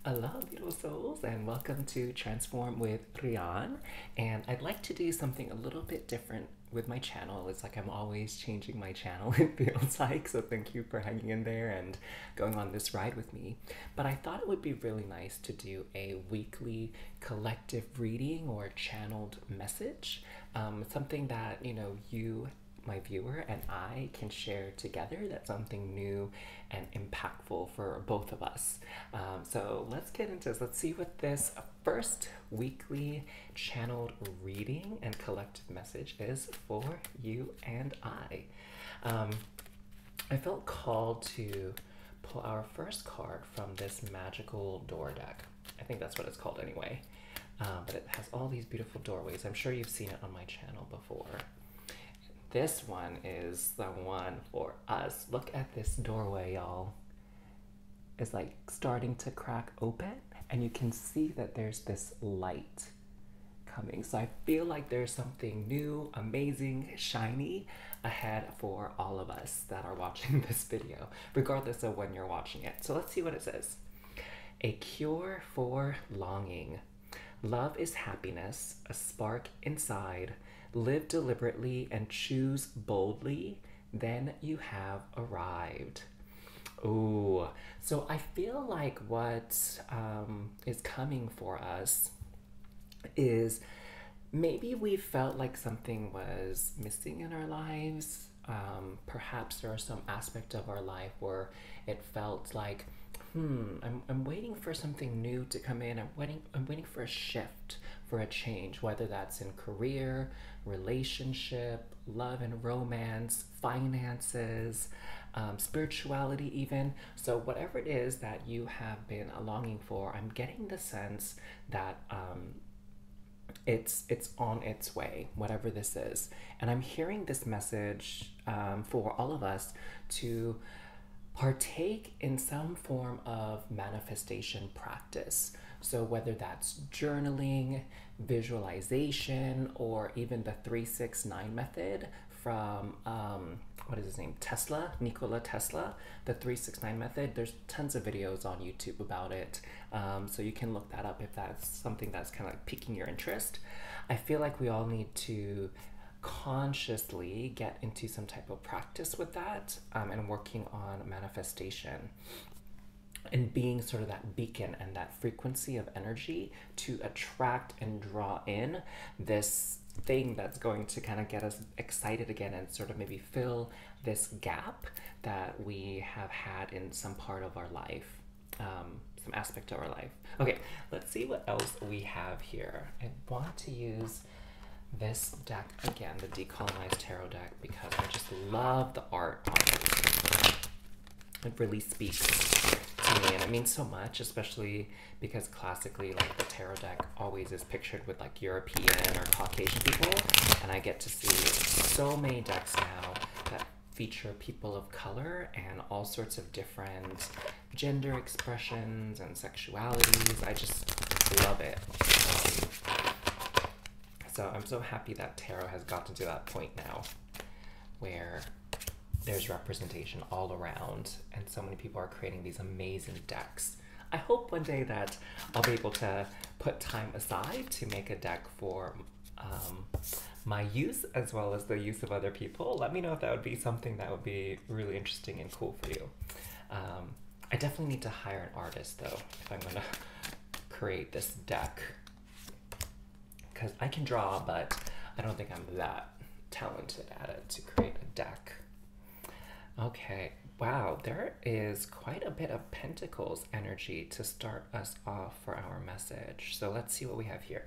Hello, beautiful souls, and welcome to Transform with Rian. And I'd like to do something a little bit different with my channel. It's like I'm always changing my channel, it feels like. So thank you for hanging in there and going on this ride with me. But I thought it would be really nice to do a weekly collective reading or channeled message. Something that, you, my viewer, and I can share together. That's something new and impactful for both of us. So let's get into this. Let's see what this first weekly channeled reading and collective message is for you and I. I felt called to pull our first card from this magical door deck. I think that's what it's called anyway. But it has all these beautiful doorways. I'm sure you've seen it on my channel before. This one is the one for us. Look at this doorway, y'all. It's like starting to crack open, and you can see that there's this light coming. So I feel like there's something new, amazing, shiny ahead for all of us that are watching this video, regardless of when you're watching it. So let's see what it says. A cure for longing. Love is happiness, a spark inside. Live deliberately and choose boldly, then you have arrived. Ooh, so I feel like what is coming for us is maybe we felt like something was missing in our lives. Perhaps there are some aspect of our life where it felt like, I'm waiting for something new to come in. I'm waiting for a shift, for a change, whether that's in career, relationship, love and romance, finances, spirituality even. So whatever it is that you have been longing for, I'm getting the sense that it's on its way, whatever this is. And I'm hearing this message for all of us to partake in some form of manifestation practice. So whether that's journaling, visualization, or even the 369 method from what is his name? Nikola Tesla, the 369 method. There's tons of videos on YouTube about it. So you can look that up if that's something that's kind of like piquing your interest. I feel like we all need to consciously get into some type of practice with that, and working on manifestation and being sort of that beacon and that frequency of energy to attract and draw in this thing that's going to kind of get us excited again and sort of maybe fill this gap that we have had in some part of our life, some aspect of our life. Okay, let's see what else we have here. I want to use this deck again, the Decolonized Tarot deck, because I just love the art on it. It really speaks to me, and it means so much, especially because classically, like, the tarot deck always is pictured with like European or Caucasian people, and I get to see so many decks now that feature people of color and all sorts of different gender expressions and sexualities. I just love it. So I'm so happy that tarot has gotten to that point now where there's representation all around and so many people are creating these amazing decks. I hope one day that I'll be able to put time aside to make a deck for my use as well as the use of other people. Let me know if that would be something that would be really interesting and cool for you. I definitely need to hire an artist though if I'm gonna create this deck, because I can draw, but I don't think I'm that talented at it to create a deck. Okay, wow, there is quite a bit of Pentacles energy to start us off for our message. So let's see what we have here.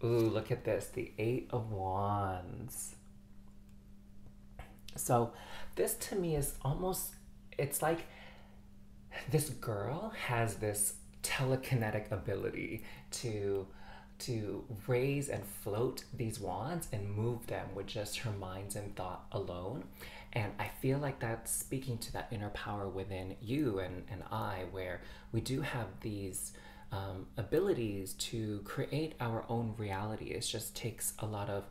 Ooh, look at this, the 8 of Wands. So this to me is almost, it's like this girl has this telekinetic ability to raise and float these wands and move them with just her minds and thought alone. And I feel like that's speaking to that inner power within you and I, where we do have these abilities to create our own reality. It just takes a lot of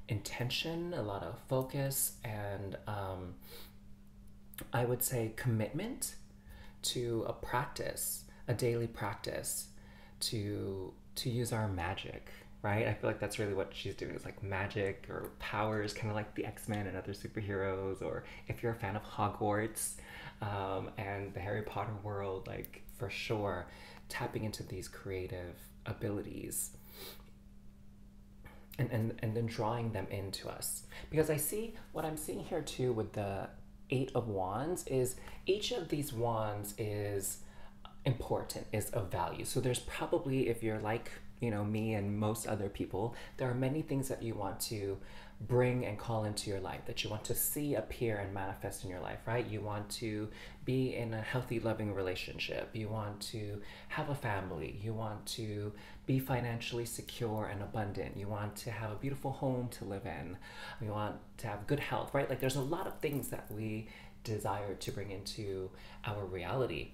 intention, a lot of focus, and I would say commitment to a practice a daily practice to use our magic, right? I feel like that's really what she's doing, is like magic or powers, kind of like the X-Men and other superheroes, or if you're a fan of Hogwarts and the Harry Potter world, like for sure tapping into these creative abilities and then drawing them into us. Because I see what I'm seeing here too with the Eight of Wands is each of these wands is important, is of value. So there's probably, if you're like, you know, me and most other people, there are many things that you want to bring and call into your life, that you want to see appear and manifest in your life, right? You want to be in a healthy, loving relationship. You want to have a family. You want to be financially secure and abundant. You want to have a beautiful home to live in. You want to have good health, right? Like there's a lot of things that we desire to bring into our reality.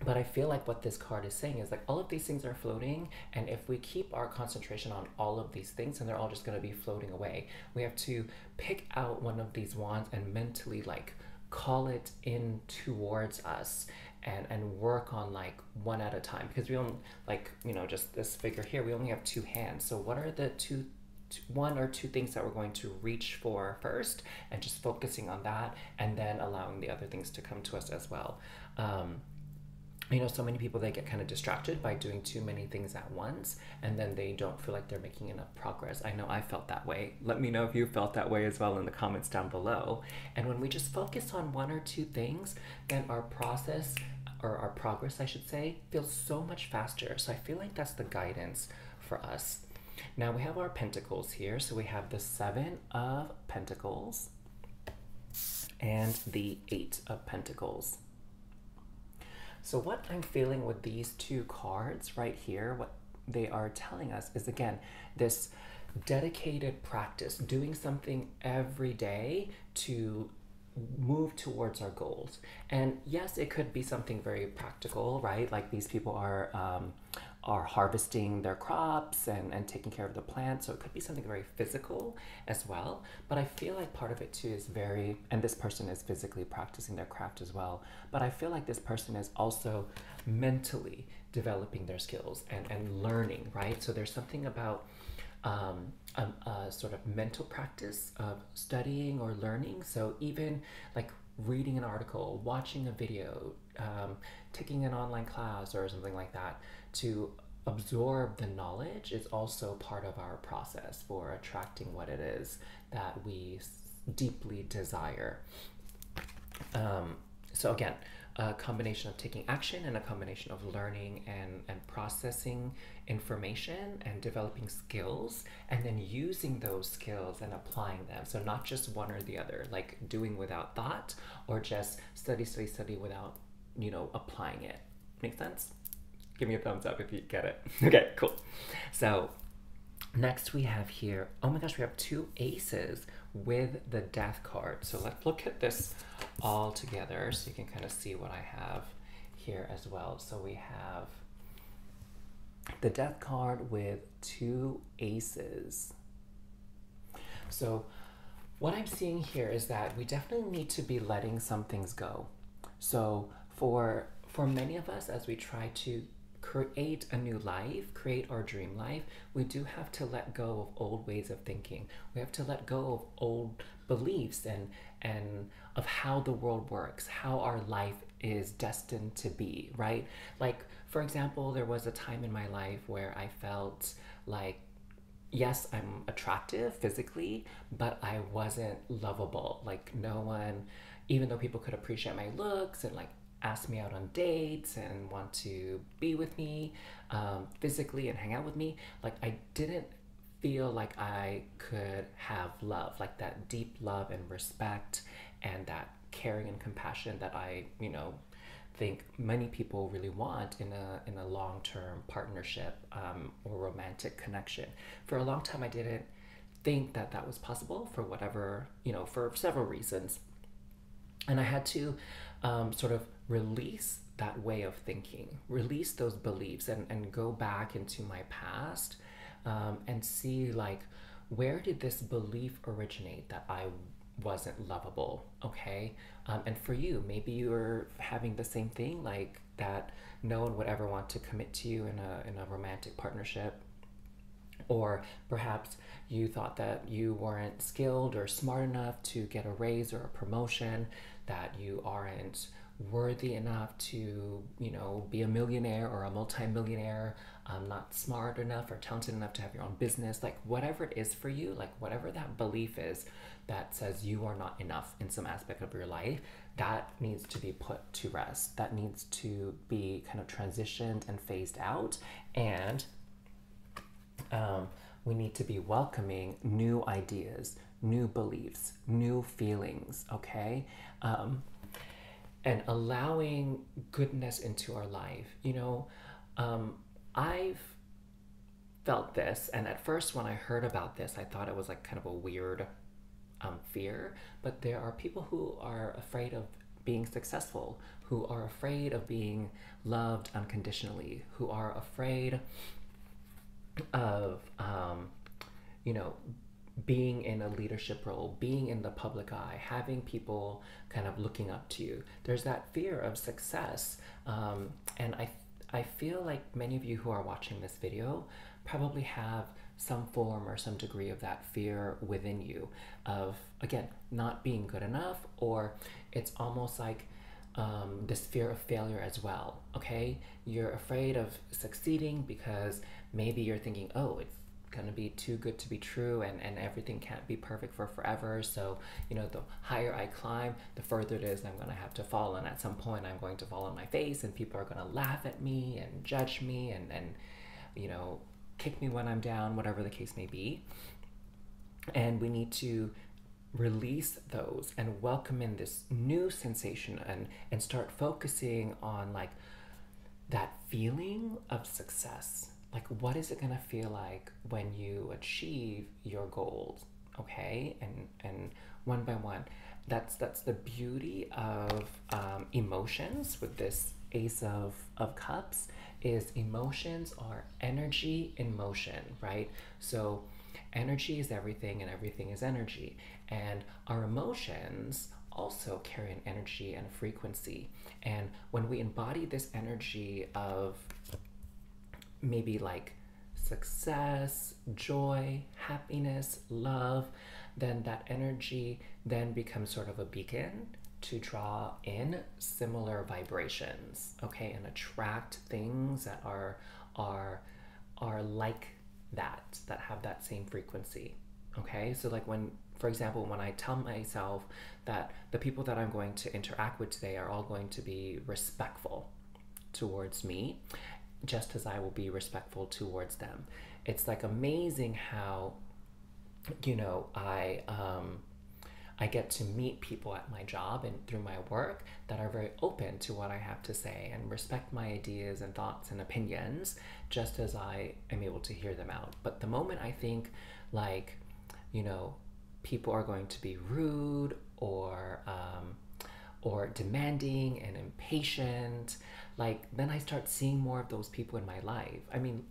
But I feel like what this card is saying is like all of these things are floating, and if we keep our concentration on all of these things, and they're all just going to be floating away. We have to pick out one of these wands and mentally like call it in towards us, and work on like one at a time, because we don't, like, you know, just this figure here, we only have two hands. So what are the one or two things that we're going to reach for first, and just focusing on that, and then allowing the other things to come to us as well. You know, so many people, they get kind of distracted by doing too many things at once, and then they don't feel like they're making enough progress. I know I felt that way. Let me know if you felt that way as well in the comments down below. And when we just focus on one or two things, then our process, or our progress I should say, feels so much faster. So I feel like that's the guidance for us. Now we have our pentacles here. So we have the Seven of Pentacles and the Eight of Pentacles. So what I'm feeling with these two cards right here, what they are telling us is, again, this dedicated practice, doing something every day to move towards our goals. And yes, it could be something very practical, right? Like these people are harvesting their crops and taking care of the plants. So it could be something very physical as well. But I feel like part of it too is very, and this person is physically practicing their craft as well. But I feel like this person is also mentally developing their skills and learning, right? So there's something about a sort of mental practice of studying or learning. So even like reading an article, watching a video, taking an online class or something like that, to absorb the knowledge is also part of our process for attracting what it is that we deeply desire. So again, a combination of taking action and a combination of learning and processing information and developing skills, and then using those skills and applying them. So not just one or the other, like doing without thought, or just study, study, study without, you know, applying it. Make sense? Give me a thumbs up if you get it. Okay, cool. So next we have here, oh my gosh, we have two aces with the Death card. So let's look at this all together so you can kind of see what I have here as well. So we have the Death card with two aces. So what I'm seeing here is that we definitely need to be letting some things go. So for many of us, as we try to create a new life, create our dream life, we do have to let go of old ways of thinking. We have to let go of old beliefs and of how the world works, how our life is destined to be, right? Like, for example, there was a time in my life where I felt like, yes, I'm attractive physically, but I wasn't lovable. Like no one, even though people could appreciate my looks and like ask me out on dates and want to be with me physically and hang out with me, like I didn't feel like I could have love, like that deep love and respect and that caring and compassion that I, you know, think many people really want in a long-term partnership or romantic connection. For a long time, I didn't think that that was possible for whatever, you know, for several reasons. And I had to sort of release that way of thinking, release those beliefs, and go back into my past and see, like, where did this belief originate that I wasn't lovable, okay? And for you, maybe you're having the same thing, like that no one would ever want to commit to you in a romantic partnership. Or perhaps you thought that you weren't skilled or smart enough to get a raise or a promotion, that you aren't worthy enough to, be a millionaire or a multimillionaire, not smart enough or talented enough to have your own business, like whatever it is for you, like whatever that belief is that says you are not enough in some aspect of your life, that needs to be put to rest. That needs to be kind of transitioned and phased out. And we need to be welcoming new ideas, new beliefs, new feelings, okay? And allowing goodness into our life. I've felt this, and at first when I heard about this, I thought it was like kind of a weird fear, but there are people who are afraid of being successful, who are afraid of being loved unconditionally, who are afraid of being in a leadership role, being in the public eye, having people kind of looking up to you. There's that fear of success, and I feel like many of you who are watching this video probably have some form or some degree of that fear within you of, again, not being good enough, or it's almost like this fear of failure as well, okay? You're afraid of succeeding because maybe you're thinking, oh, it's gonna be too good to be true, and everything can't be perfect for forever. So, the higher I climb, the further it is I'm gonna have to fall. And at some point, I'm going to fall on my face, and people are gonna laugh at me and judge me and kick me when I'm down, whatever the case may be. And we need to release those and welcome in this new sensation and start focusing on like that feeling of success. Like, what is it gonna feel like when you achieve your goals? Okay, and one by one, that's the beauty of emotions with this Ace of Cups. Is emotions are energy in motion, right? So energy is everything and everything is energy, and our emotions also carry an energy and a frequency. And when we embody this energy of maybe like success, joy, happiness, love, then that energy then becomes sort of a beacon to draw in similar vibrations, okay, and attract things that are like that have that same frequency. Okay, so like when, for example, when I tell myself that the people that I'm going to interact with today are all going to be respectful towards me, just as I will be respectful towards them. It's like amazing how, I get to meet people at my job and through my work that are very open to what I have to say and respect my ideas and thoughts and opinions, just as I am able to hear them out. But the moment I think like, people are going to be rude or demanding and impatient, like then I start seeing more of those people in my life. I mean,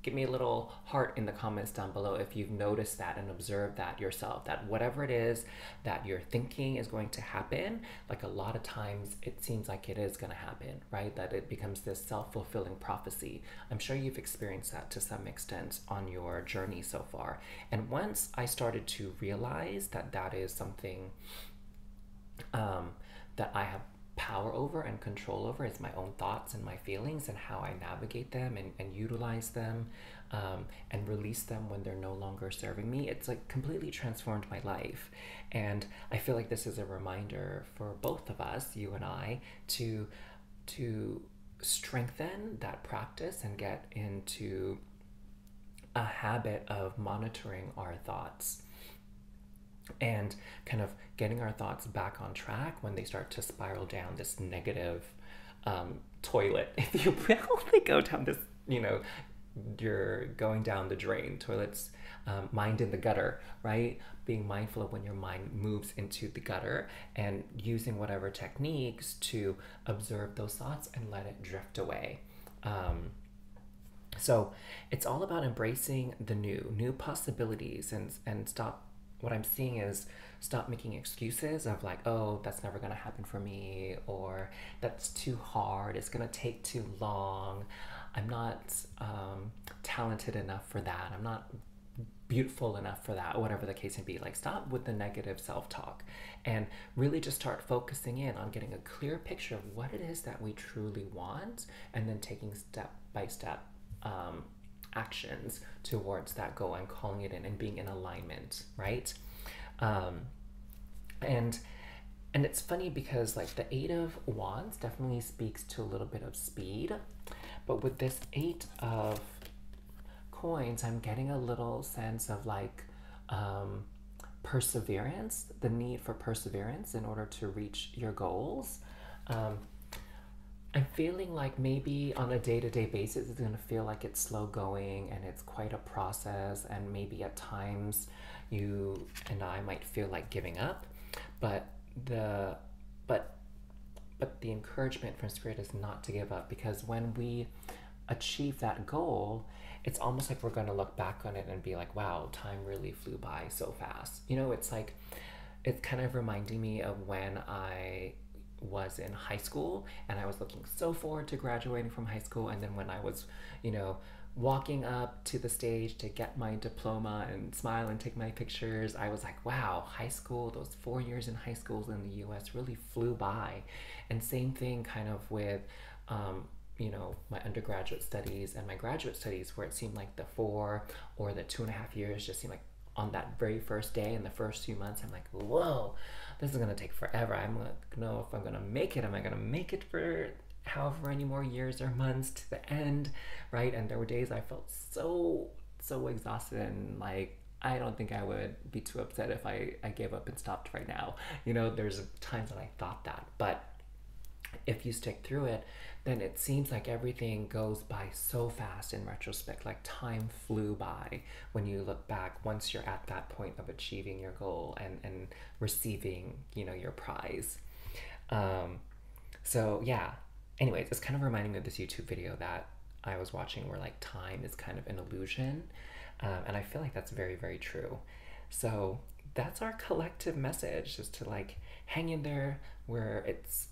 give me a little heart in the comments down below if you've noticed that and observed that yourself, that whatever it is that you're thinking is going to happen, like a lot of times it seems like it is going to happen, right? That it becomes this self-fulfilling prophecy. I'm sure you've experienced that to some extent on your journey so far. And once I started to realize that that is something that I have power over and control over, is my own thoughts and my feelings and how I navigate them and utilize them, and release them when they're no longer serving me, it's like completely transformed my life. And I feel like this is a reminder for both of us, you and I, to strengthen that practice and get into a habit of monitoring our thoughts and kind of getting our thoughts back on track when they start to spiral down this negative toilet, if you will. They go down this, you're going down the drain. Toilets, mind in the gutter, right? Being mindful of when your mind moves into the gutter and using whatever techniques to observe those thoughts and let it drift away. So it's all about embracing the new possibilities and stop what I'm seeing is stop making excuses of like, oh, that's never gonna happen for me, or that's too hard, it's gonna take too long, I'm not talented enough for that, I'm not beautiful enough for that, whatever the case may be. Like, stop with the negative self-talk and really just start focusing in on getting a clear picture of what it is that we truly want, and then taking step by step actions towards that goal and calling it in and being in alignment, right? um, and and it's funny because like the Eight of Wands definitely speaks to a little bit of speed, but with this Eight of Coins, I'm getting a little sense of like perseverance, the need for perseverance in order to reach your goals. um, I'm feeling like maybe on a day-to-day basis it's going to feel like it's slow going and it's quite a process, and maybe at times you and I might feel like giving up, but the but but the encouragement from spirit is not to give up, because when we achieve that goal, it's almost like we're going to look back on it and be like, wow, time really flew by so fast. You know, it's like, it's kind of reminding me of when I was in high school and I was looking so forward to graduating from high school, and then when I was, you know, walking up to the stage to get my diploma and smile and take my pictures, I was like, wow, high school, those 4 years in high schools in the US really flew by. And same thing kind of with you know, my undergraduate studies and my graduate studies, where it seemed like the 4 or the 2.5 years just seemed like on that very first day in the first few months, I'm like, whoa, this is gonna take forever. I'm gonna know if I'm gonna make it. Am I gonna make it for however many more years or months to the end, right? And there were days I felt so exhausted, and like I don't think I would be too upset if I gave up and stopped right now. You know, there's times when I thought that, but if you stick through it, then it seems like everything goes by so fast in retrospect. Like time flew by when you look back, once you're at that point of achieving your goal and receiving, you know, your prize. Um, so yeah, anyways, it's kind of reminding me of this YouTube video that I was watching where like time is kind of an illusion. And I feel like that's very, very true. So that's our collective message, just to like hang in there, where it's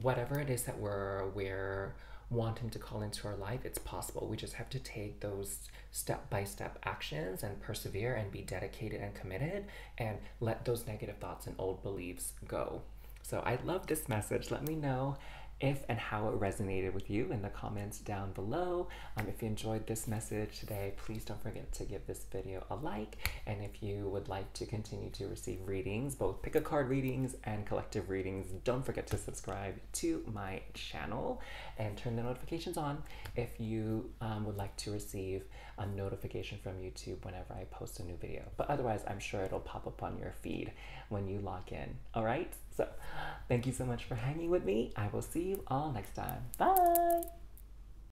whatever it is that we're wanting to call into our life, it's possible. We just have to take those step-by-step actions and persevere and be dedicated and committed, and let those negative thoughts and old beliefs go. So I love this message. Let me know if and how it resonated with you in the comments down below. If you enjoyed this message today, please don't forget to give this video a like. And if you would like to continue to receive readings, both pick a card readings and collective readings, don't forget to subscribe to my channel and turn the notifications on if you would like to receive a notification from YouTube whenever I post a new video. But otherwise, I'm sure it'll pop up on your feed when you log in. All right? So thank you so much for hanging with me. I will see you all next time. Bye!